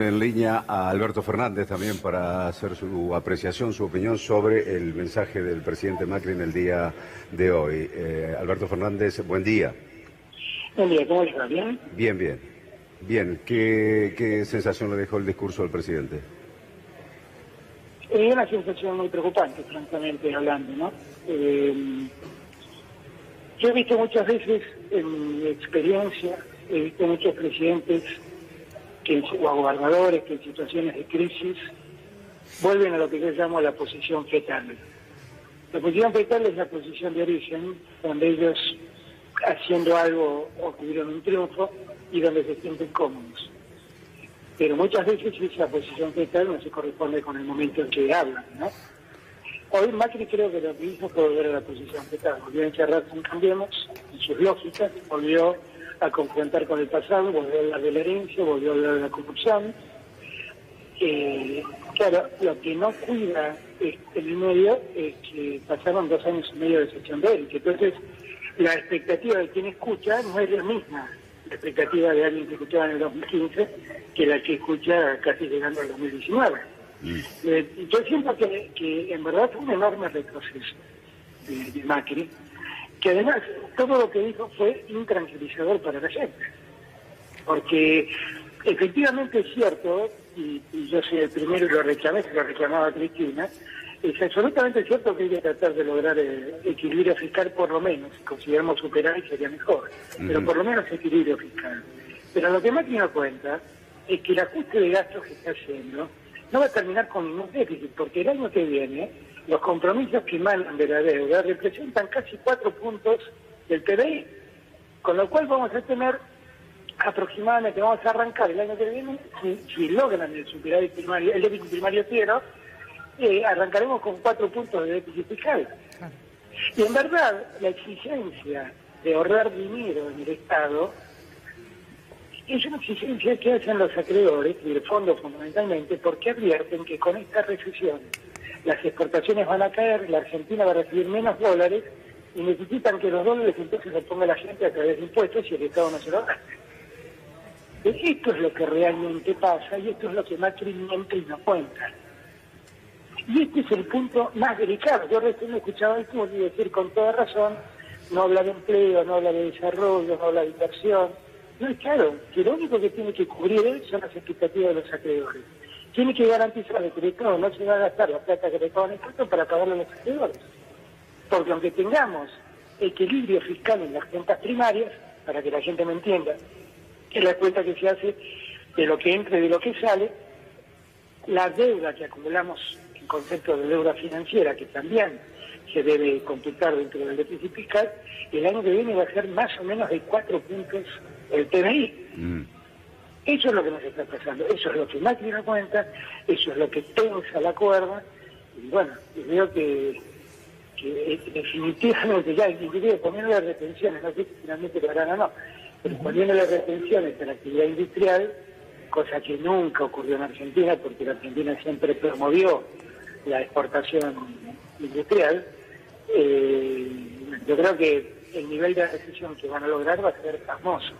En línea a Alberto Fernández también para hacer su apreciación, su opinión sobre el mensaje del presidente Macri en el día de hoy. Alberto Fernández, buen día. Buen día, ¿cómo les va? ¿Bien? Bien, bien. Bien, ¿qué sensación le dejó el discurso del presidente? Es una sensación muy preocupante, francamente hablando, ¿no? Yo he visto muchas veces en mi experiencia, he visto muchos presidentes o gobernadores que en situaciones de crisis vuelven a lo que yo llamo la posición fetal. La posición fetal es la posición de origen, donde ellos haciendo algo obtuvieron un triunfo y donde se sienten cómodos. Pero muchas veces esa posición fetal no se corresponde con el momento en que hablan, ¿no? Hoy Macri creo que lo que hizo fue volver a la posición fetal, volvió a encerrarse en Cambiemos, en sus lógicas, volvió a confrontar con el pasado, volvió a hablar de la herencia, volvió a hablar de la corrupción. Claro, lo que no cuida el medio es que pasaron 2 años y medio de sesión de él, que entonces la expectativa de quien escucha no es la misma, la expectativa de alguien que escuchaba en el 2015 que la que escucha casi llegando al 2019. Yo siento que en verdad fue un enorme retroceso de Macri, que además todo lo que dijo fue intranquilizador para la gente, porque efectivamente es cierto, y yo soy el primero y lo reclamé, se lo reclamaba Cristina, es absolutamente cierto que hay que tratar de lograr equilibrio fiscal por lo menos, si consideramos superar y sería mejor, pero por lo menos equilibrio fiscal. Pero lo que Macri no cuenta es que el ajuste de gastos que está haciendo no va a terminar con ningún déficit, porque el año que viene los compromisos que emanan de la deuda representan casi 4 puntos del PBI, con lo cual vamos a tener aproximadamente, vamos a arrancar el año que viene, si logran el superávit primario, el déficit primario cero, arrancaremos con 4 puntos de déficit fiscal. Y en verdad, la exigencia de ahorrar dinero en el Estado es una exigencia que hacen los acreedores, y el fondo fundamentalmente, porque advierten que con esta recesión las exportaciones van a caer, la Argentina va a recibir menos dólares y necesitan que los dólares entonces los ponga la gente a través de impuestos y el Estado no se lo gaste. Esto es lo que realmente pasa y esto es lo que Macri miente y no cuenta. Y este es el punto más delicado. Yo recién escuchaba al Curi decir con toda razón, no habla de empleo, no habla de desarrollo, no habla de inversión. No, es claro, que lo único que tiene que cubrir él son las expectativas de los acreedores. Tiene que garantizar que el Estado no se va a gastar la plata que le pagan el Estado para pagarle a los acreedores. Porque aunque tengamos equilibrio fiscal en las cuentas primarias, para que la gente me entienda, que es la cuenta que se hace de lo que entra y de lo que sale, la deuda que acumulamos en concepto de deuda financiera, que también se debe computar dentro del déficit fiscal, el año que viene va a ser más o menos de 4 puntos el PBI. Eso es lo que nos está pasando, eso es lo que Macri no cuenta, eso es lo que tensa la cuerda, y bueno, creo que definitivamente ya, inclusive poniendo las retenciones, no sé si finalmente lo harán o no, pero poniendo las retenciones en la actividad industrial, cosa que nunca ocurrió en Argentina, porque la Argentina siempre promovió la exportación industrial, yo creo que el nivel de recesión que van a lograr va a ser famoso.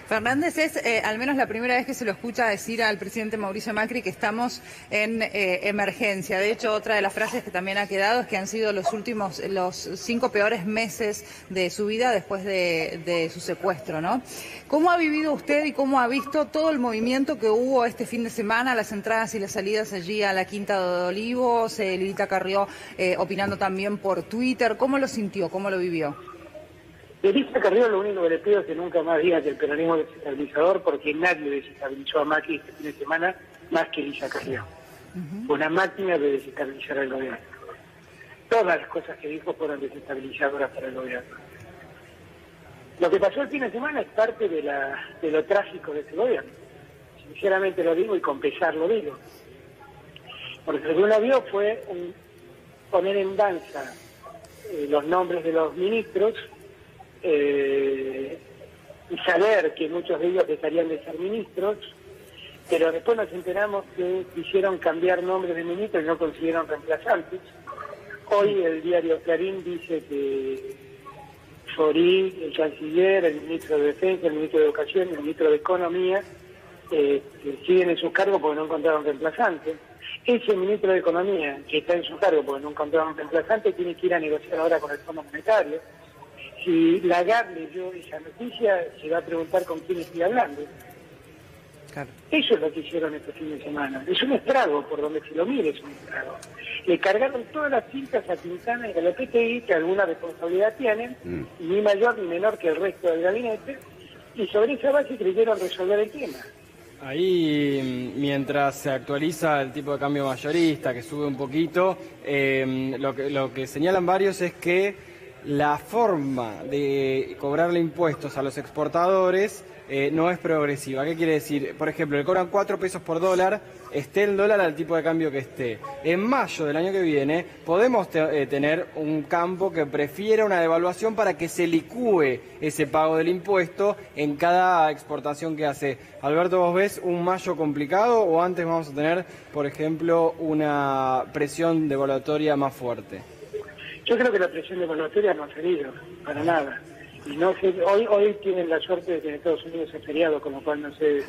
Fernández es al menos la primera vez que se lo escucha decir al presidente Mauricio Macri que estamos en emergencia. De hecho, otra de las frases que también ha quedado es que han sido los 5 peores meses de su vida después de su secuestro, ¿no? ¿Cómo ha vivido usted y cómo ha visto todo el movimiento que hubo este fin de semana, las entradas y las salidas allí a la Quinta de Olivos, Lilita Carrió opinando también por Twitter? ¿Cómo lo sintió? ¿Cómo lo vivió? De Lilita Carrió lo único que le pido es que nunca más diga que el peronismo es desestabilizador, porque nadie desestabilizó a Macri este fin de semana más que Lilita Carrió. Una máquina de desestabilizar al gobierno. Todas las cosas que dijo fueron desestabilizadoras para el gobierno. Lo que pasó el fin de semana es parte de lo trágico de este gobierno. Sinceramente lo digo y con pesar lo digo. Porque lo que uno vio fue poner en danza los nombres de los ministros, y saber que muchos de ellos dejarían de ser ministros, pero después nos enteramos que quisieron cambiar nombres de ministros y no consiguieron reemplazantes. Hoy el diario Clarín dice que Sorí, el canciller, el ministro de Defensa, el ministro de Educación, el ministro de Economía siguen en sus cargos porque no encontraron reemplazante. Ese ministro de Economía, que está en su cargo porque no encontraron reemplazante, tiene que ir a negociar ahora con el Fondo Monetario. Si Lagarde leyó esa noticia, se va a preguntar con quién estoy hablando. Claro. Eso es lo que hicieron este fin de semana. Es un estrago, por donde se lo mire es un estrago. Le cargaron todas las cintas a Quintana y a la PTI, que alguna responsabilidad tienen, ni mayor ni menor que el resto del gabinete, y sobre esa base creyeron resolver el tema. Ahí, mientras se actualiza el tipo de cambio mayorista, que sube un poquito, lo que señalan varios es que la forma de cobrarle impuestos a los exportadores no es progresiva. ¿Qué quiere decir? Por ejemplo, le cobran 4 pesos por dólar, esté el dólar al tipo de cambio que esté. En mayo del año que viene podemos tener un campo que prefiera una devaluación para que se licúe ese pago del impuesto en cada exportación que hace. Alberto, ¿vos ves un mayo complicado o antes vamos a tener, por ejemplo, una presión devaluatoria más fuerte? Yo creo que la presión devaluatoria no ha servido para nada. Y no sé, hoy tienen la suerte de que en Estados Unidos es feriado, con lo cual no sé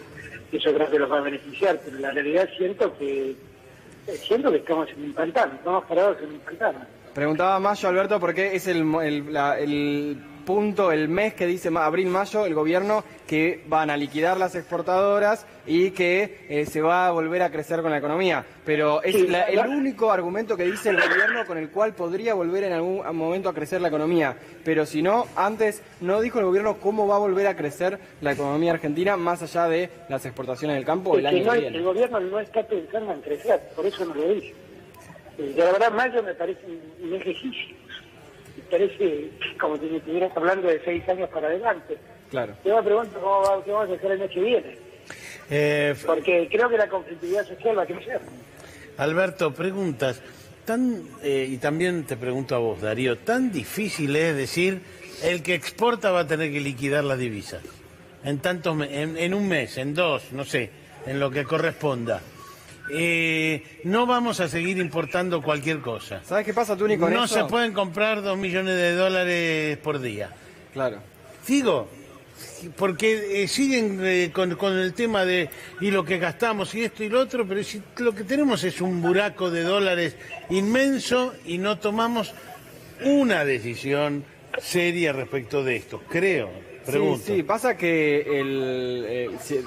si eso creo que los va a beneficiar, pero la realidad siento que estamos en un pantano, estamos parados en un pantano. Preguntaba Mayo, Alberto, porque es el punto, el mes que dice abril-mayo, el gobierno que van a liquidar las exportadoras y que se va a volver a crecer con la economía. Pero es el único argumento que dice el gobierno con el cual podría volver en algún momento a crecer la economía. Pero si no, antes no dijo el gobierno cómo va a volver a crecer la economía argentina más allá de las exportaciones del campo el año que viene. El gobierno no está pensando en crecer, por eso no lo dice. La verdad, mayo me parece un ejercicio. Me parece como si me estuvieras hablando de 6 años para adelante. Claro. Yo me pregunto qué vamos a hacer el mes que viene. Porque creo que la conflictividad social va a crecer. Alberto, preguntas. Y también te pregunto a vos, Darío, ¿tan difícil es decir el que exporta va a tener que liquidar las divisas? En un mes, en 2, no sé, en lo que corresponda. No vamos a seguir importando cualquier cosa. ¿Sabes qué pasa, Tuni, con eso? No se pueden comprar $2 millones por día. Claro. Digo, porque siguen con el tema de y lo que gastamos y esto y lo otro, pero si lo que tenemos es un buraco de dólares inmenso y no tomamos una decisión seria respecto de esto, creo. Pregunto. Sí, pasa que si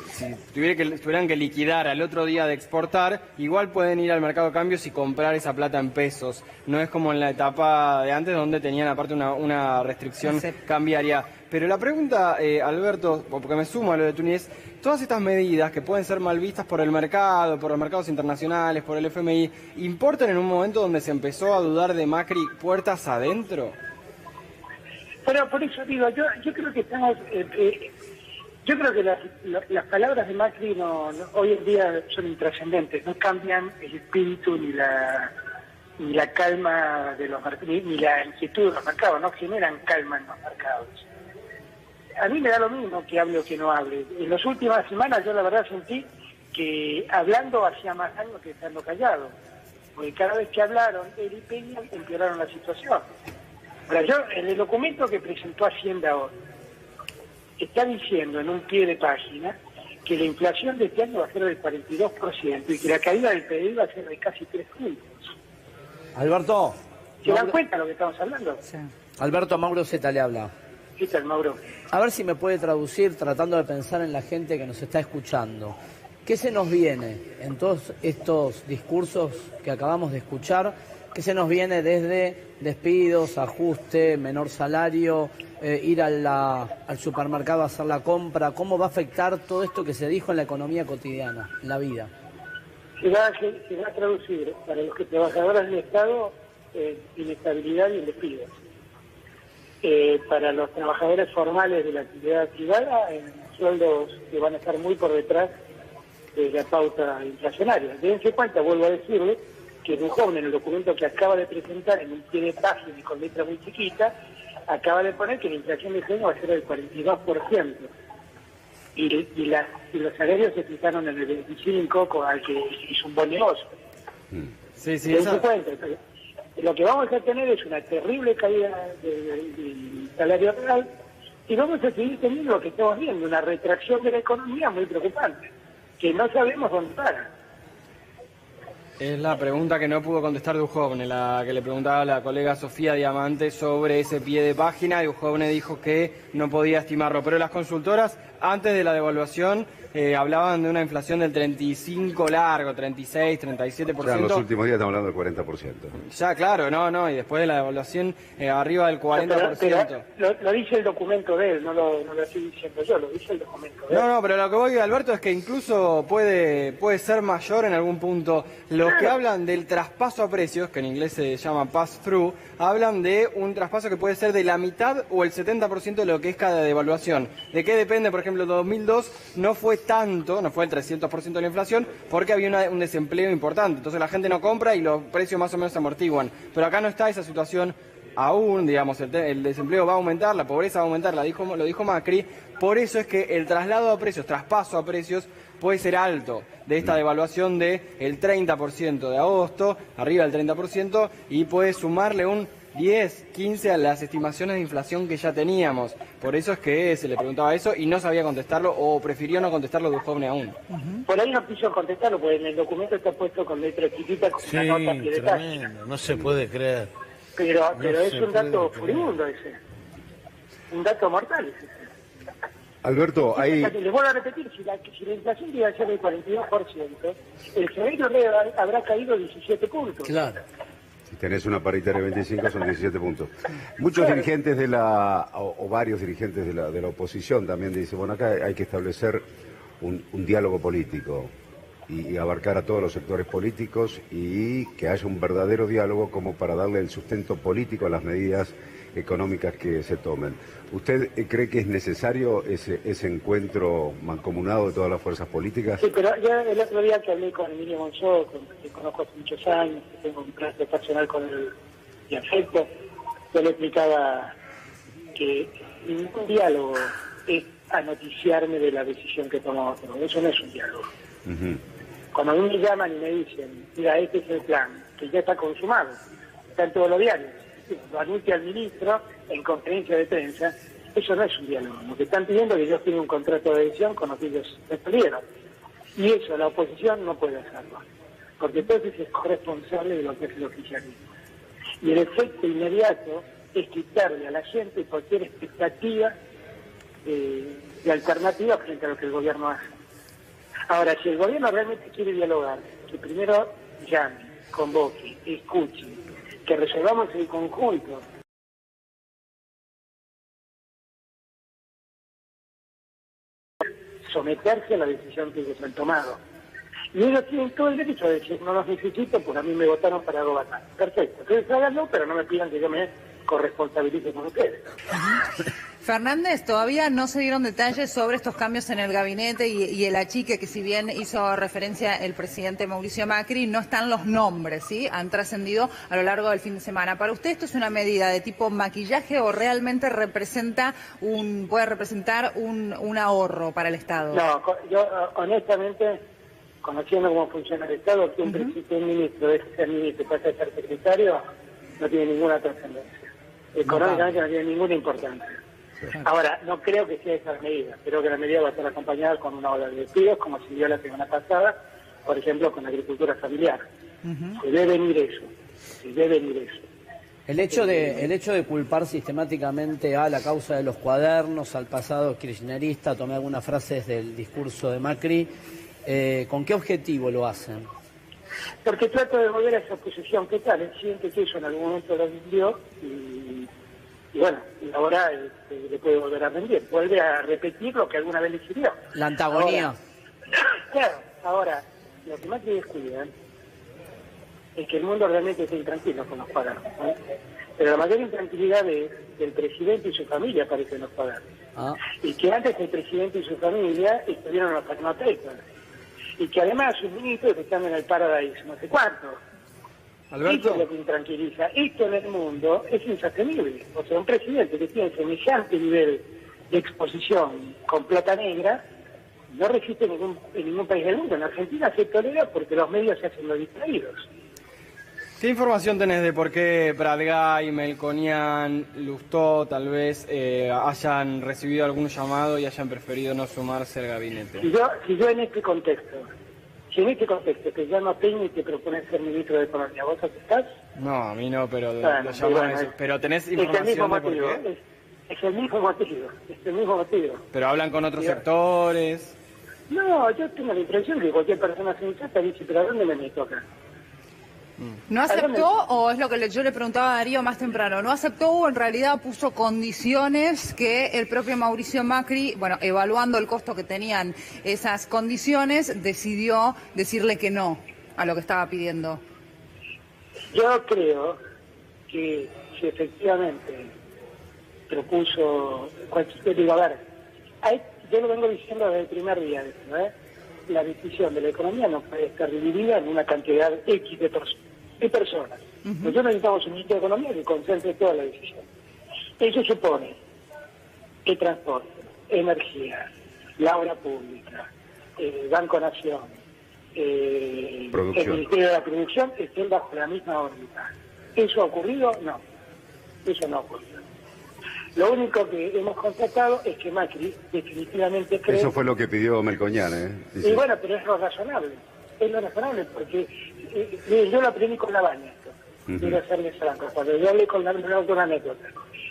tuvieran que liquidar al otro día de exportar, igual pueden ir al mercado de cambios y comprar esa plata en pesos. No es como en la etapa de antes donde tenían aparte una restricción cambiaria. Pero la pregunta, Alberto, porque me sumo a lo de Túnez, todas estas medidas que pueden ser mal vistas por el mercado, por los mercados internacionales, por el FMI, ¿importan en un momento donde se empezó a dudar de Macri puertas adentro? Pero por eso digo, yo creo que estamos... yo creo que las palabras de Macri hoy en día son intrascendentes, no cambian el espíritu ni la calma de los mercados, ni la inquietud de los mercados, no generan calma en los mercados. A mí me da lo mismo que hable o que no hable. En las últimas semanas yo la verdad sentí que hablando hacía más daño que estando callado, porque cada vez que hablaron él y Peña empeoraron la situación. Ahora, yo, en el documento que presentó Hacienda hoy, está diciendo en un pie de página que la inflación de este año va a ser del 42% y que la caída del PIB va a ser de casi 3 puntos. Alberto. ¿Se dan cuenta de lo que estamos hablando? Sí. Alberto, Mauro Zeta le habla. ¿Qué tal, Mauro? A ver si me puede traducir, tratando de pensar en la gente que nos está escuchando. ¿Qué se nos viene en todos estos discursos que acabamos de escuchar? ¿Qué se nos viene desde despidos, ajuste, menor salario, ir al supermercado a hacer la compra? ¿Cómo va a afectar todo esto que se dijo en la economía cotidiana, en la vida? Se va a traducir para los trabajadores del Estado inestabilidad y despidos. Para los trabajadores formales de la actividad privada, en sueldos que van a estar muy por detrás de la pauta inflacionaria. Dense cuenta, vuelvo a decirle, que Dujovne, en el documento que acaba de presentar en un pie de página y con letra muy chiquita, acaba de poner que la inflación de este año va a ser del 42%. Y los salarios se fijaron en el 25%, al que hizo un buen negocio. Sí, Cuenta, lo que vamos a tener es una terrible caída del salario real y vamos a seguir teniendo lo que estamos viendo, una retracción de la economía muy preocupante. que no sabemos dónde para. Es la pregunta que no pudo contestar Duhovne, la que le preguntaba a la colega Sofía Diamante sobre ese pie de página, y Duhovne dijo que no podía estimarlo. Pero las consultoras, antes de la devaluación, hablaban de una inflación del 35 largo, 36, 37%. Ya en los últimos días estamos hablando del 40%. Ya, claro, no, y después de la devaluación arriba del 40%. Pero lo dice el documento de él, no lo estoy diciendo yo, lo dice el documento de él. No, pero lo que voy, Alberto, es que incluso puede ser mayor en algún punto. Los que hablan del traspaso a precios, que en inglés se llama pass-through, hablan de un traspaso que puede ser de la mitad o el 70% de lo que es cada devaluación. ¿De qué depende? Por ejemplo, 2002 no fue tanto, no fue el 300% de la inflación, porque había un desempleo importante. Entonces la gente no compra y los precios más o menos se amortiguan. Pero acá no está esa situación aún, digamos, el desempleo va a aumentar, la pobreza va a aumentar, lo dijo Macri. Por eso es que el traslado a precios, traspaso a precios, puede ser alto de esta devaluación del 30% de agosto, arriba del 30%, y puede sumarle un 10, 15 a las estimaciones de inflación que ya teníamos. Por eso es que se le preguntaba eso y no sabía contestarlo, o prefirió no contestarlo Duhovne aún. Por ahí no quiso contestarlo, porque en el documento está puesto con letra chiquita, con una nota a pie de página. No se puede creer. Pero No es se un dato puede furibundo ese. Un dato mortal ese. Alberto, ahí... Les vuelvo a repetir, si la inflación llega a ser del 42%, el febrero habrá caído 17 puntos. Claro. Si tenés una paritaria de 25, son 17 puntos. Muchos dirigentes o varios dirigentes de la oposición también dicen, bueno, acá hay que establecer un diálogo político y abarcar a todos los sectores políticos, y que haya un verdadero diálogo como para darle el sustento político a las medidas económicas que se tomen. ¿Usted cree que es necesario ese encuentro mancomunado de todas las fuerzas políticas? Sí, pero ya el otro día que hablé con Emilio Monzó, que conozco hace muchos años, que tengo un trato personal con él y afecto, yo le explicaba que ningún diálogo es anoticiarme de la decisión que tomamos. Eso no es un diálogo. Cuando a mí me llaman y me dicen, mira, este es el plan, que ya está consumado, está en todos los diarios, lo anuncia el ministro en conferencia de prensa, eso no es un diálogo. Lo que están pidiendo es que yo firme un contrato de adhesión con los que ellos respondieron. Y eso la oposición no puede hacerlo, porque entonces es corresponsable de lo que es el oficialismo. Y el efecto inmediato es quitarle a la gente cualquier expectativa de alternativa frente a lo que el gobierno hace. Ahora, si el gobierno realmente quiere dialogar, que primero llame, convoque, escuche, que resolvamos en conjunto. Someterse a la decisión que ellos han tomado. Y ellos tienen todo el derecho a decir, no los necesito, pues a mí me votaron para gobernar. Perfecto, entonces háganlo, pero no me pidan que yo me corresponsabilice con ustedes. Fernández, todavía no se dieron detalles sobre estos cambios en el gabinete y el achique, que si bien hizo referencia el presidente Mauricio Macri, no están los nombres, ¿sí? Han trascendido a lo largo del fin de semana. ¿Para usted esto es una medida de tipo maquillaje o realmente puede representar un ahorro para el Estado? No, yo honestamente, conociendo cómo funciona el Estado, que un ministro deje de ser ministro y pase a ser secretario, no tiene ninguna trascendencia. Económicamente no tiene ninguna importancia. Ahora, no creo que sea esa la medida. Creo que la medida va a estar acompañada con una ola de despidos, como se dio la semana pasada, por ejemplo, con la agricultura familiar. Se debe venir eso. El hecho de culpar sistemáticamente a la causa de los cuadernos, al pasado kirchnerista, tomé algunas frases del discurso de Macri, ¿con qué objetivo lo hacen? Porque trato de volver a esa posición. ¿Qué tal? El presidente que eso en algún momento lo vendió y bueno, ahora le puede volver a rendir. Vuelve a repetir lo que alguna vez le sirvió. La antagonía. Ahora, lo que más que descuidan es que el mundo realmente está intranquilo con los paganos, ¿no? Pero la mayor intranquilidad es que el presidente y su familia aparecen en los paganos. Y que antes el presidente y su familia estuvieron en los Panama Papers. Y que además sus ministros están en el Paradise, no sé cuánto. Alberto. Esto es lo que intranquiliza. Esto en el mundo es insostenible. O sea, un presidente que tiene semejante nivel de exposición con plata negra no resiste en ningún país del mundo. En Argentina se tolera porque los medios se hacen los distraídos. ¿Qué información tenés de por qué Pratgay, Melconian, Lustó tal vez hayan recibido algún llamado y hayan preferido no sumarse al gabinete? Si yo en este contexto, te llama Peña y te propone ser ministro de Economía, ¿vos aceptás? No, a mí no, pero Bueno, lo llaman bueno, eso. Pero tenés es el mismo información de por motivo, qué. es el mismo motivo. Pero hablan con otros sectores. No, yo tengo la impresión que cualquier persona sensata dice, pero ¿a dónde me meto acá? ¿No aceptó o es lo que yo le preguntaba a Darío más temprano? ¿No aceptó o en realidad puso condiciones que el propio Mauricio Macri, bueno, evaluando el costo que tenían esas condiciones, decidió decirle que no a lo que estaba pidiendo? Yo creo que si efectivamente propuso cualquier, digo, a ver, yo lo vengo diciendo desde el primer día de esto, la decisión de la economía no puede estar dividida en una cantidad X de personas. Nosotros necesitamos un ministro de Economía que concentre toda la decisión. Eso supone que transporte, energía, la obra pública, Banco Nación, el Ministerio de la Producción estén bajo la misma órbita. ¿Eso ha ocurrido? No. Eso no ha ocurrido. Lo único que hemos constatado es que Macri definitivamente cree... Eso fue lo que pidió Melconian, ¿eh? Y bueno, pero es lo razonable. Es lo razonable porque miren, yo lo aprendí con Labaña esto. Quiero serles franco. Cuando yo hablé con Labaña, una anécdota.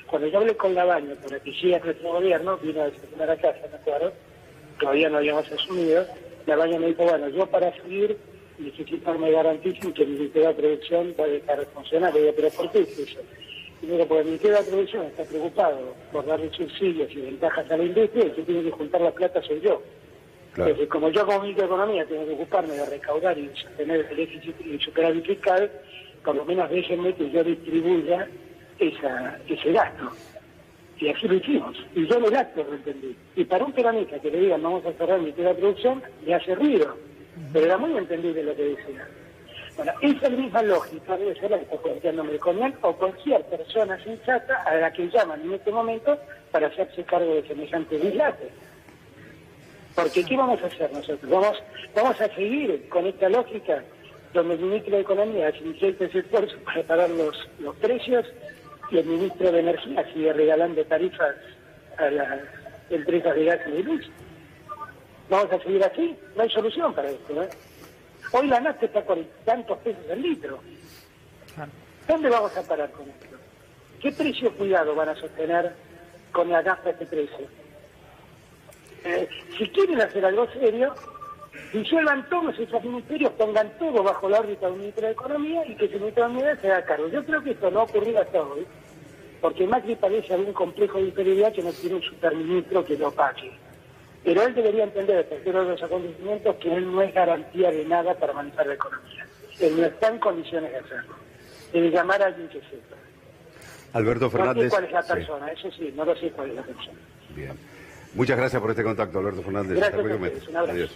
Cuando yo hablé con Labaña para que siga nuestro gobierno, vino a desayunar a casa, ¿me acuerdo? Todavía no habíamos asumido. Labaña me dijo, bueno, yo para seguir necesito que me garanticen que el Ministerio de Producción va a dejar de funcionar. Le digo, ¿pero por qué es eso? Primero, porque el Ministerio de la Producción está preocupado por darle subsidios y ventajas a la industria, y el que tiene que juntar la plata soy yo. Claro. Entonces, como yo como ministro de Economía tengo que ocuparme de recaudar y sostener el déficit y el superávit fiscal, por lo menos déjenme que yo distribuya ese gasto. Y así lo hicimos. Y yo en el acto lo entendí. Y para un peronista que le digan vamos a cerrar el Ministerio de la Producción, le hace ruido. Pero era muy entendible lo que decía. Bueno, esa misma lógica debe ser la que está planteando Melconian o cualquier persona sensata a la que llaman en este momento para hacerse cargo de semejante dislate. Porque ¿qué vamos a hacer nosotros? Vamos a seguir con esta lógica donde el ministro de Economía hace ingentes esfuerzos para pagar los precios y el ministro de Energía sigue regalando tarifas a las empresas de gas y de luz. ¿Vamos a seguir así? No hay solución para esto, ¿eh? Hoy la nafta está con tantos pesos el litro. ¿Dónde vamos a parar con esto? ¿Qué precio cuidado van a sostener con la nafta este precio? Si quieren hacer algo serio, disuelvan todos esos ministerios, pongan todo bajo la órbita del ministro de Economía y que ese ministro de Economía se haga cargo. Yo creo que esto no ha ocurrido hasta hoy, porque Macri parece algún complejo de inferioridad que no tiene un superministro que lo pague. Pero él debería entender, tercero de los acontecimientos, que él no es garantía de nada para manejar la economía. Él no está en condiciones de hacerlo. Debe llamar a alguien que sepa. Alberto Fernández. No sé cuál es la persona, eso sí, no lo sé cuál es la persona. Bien. Muchas gracias por este contacto, Alberto Fernández. Gracias a ustedes, un abrazo. Adiós.